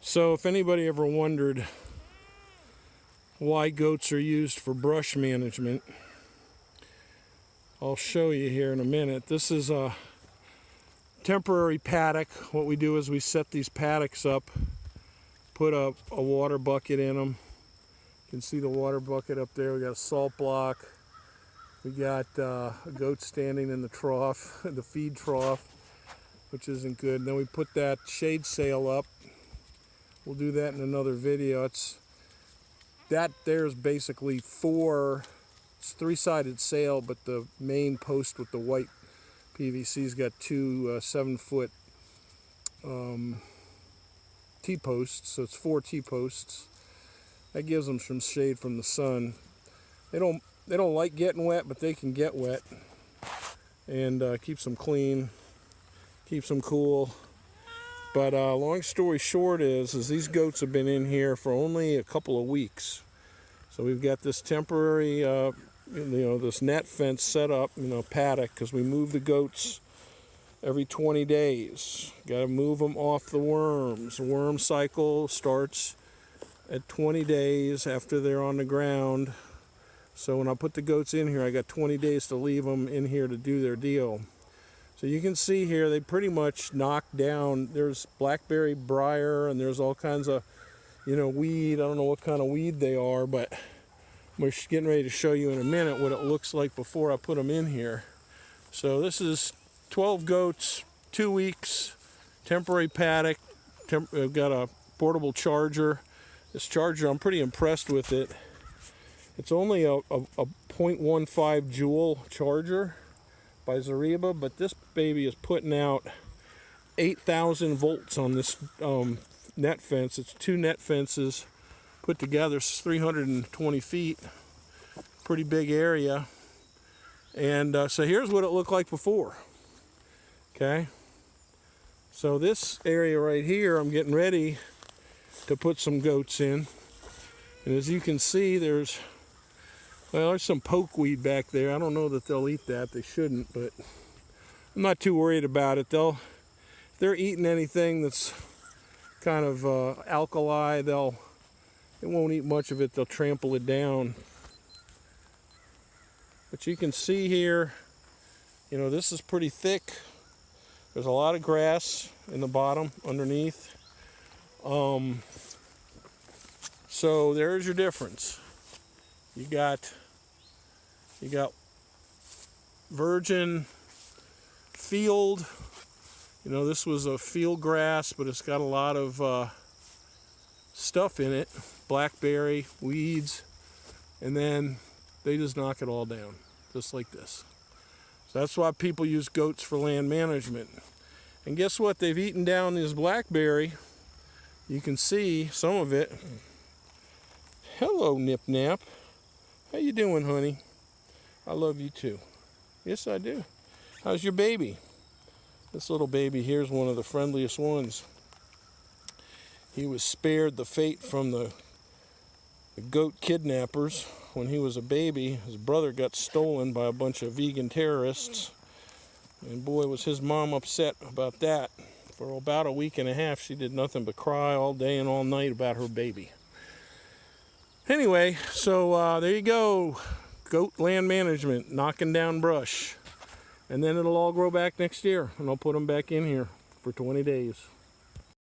So if anybody ever wondered why goats are used for brush management, I'll show you here in a minute. This is a temporary paddock. What we do is we set these paddocks up, put a water bucket in them. You can see the water bucket up there. We got a salt block. We got a goat standing in the trough, the feed trough, which isn't good. And then we put that shade sail up. We'll do that in another video. That there's basically it's three-sided sail, but the main post with the white PVC's got two 7-foot T-posts, so it's 4 T-posts. That gives them some shade from the sun. They don't like getting wet, but they can get wet, and keeps them clean, keeps them cool. But long story short is these goats have been in here for only a couple of weeks. So we've got this temporary, this net fence set up, paddock, because we move the goats every 20 days. Got to move them off the worms. The worm cycle starts at 20 days after they're on the ground. So when I put the goats in here, I got 20 days to leave them in here to do their deal. So you can see here, they pretty much knocked down, there's blackberry briar, and there's all kinds of, weed. I don't know what kind of weed they are, but we're getting ready to show you in a minute what it looks like before I put them in here. So this is 12 goats, 2 weeks, temporary paddock. I've got a portable charger. This charger, I'm pretty impressed with it. It's only a 0.15 joule charger by Zariba, but this baby is putting out 8,000 volts on this net fence. It's 2 net fences put together. It's 320 feet, pretty big area. And so here's what it looked like before. Okay, so this area right here, I'm getting ready to put some goats in, and as you can see, there's some pokeweed back there. I don't know that they'll eat that. They shouldn't, but I'm not too worried about it. If they're eating anything that's kind of alkali, they won't eat much of it. They'll trample it down. But you can see here, this is pretty thick. There's a lot of grass in the bottom underneath. So there's your difference. You got virgin field. This was a field grass, but it's got a lot of stuff in it, blackberry, weeds, and then they just knock it all down, just like this. So that's why people use goats for land management. And guess what? They've eaten down this blackberry. You can see some of it. Hello, Nip Nap. How you doing, honey? I love you too. Yes, I do. How's your baby? This little baby here is one of the friendliest ones. He was spared the fate from the goat kidnappers when he was a baby. His brother got stolen by a bunch of vegan terrorists. And boy, was his mom upset about that. For about a week and a half, she did nothing but cry all day and all night about her baby. Anyway, so there you go. Goat land management, knocking down brush. And then it'll all grow back next year, and I'll put them back in here for 20 days.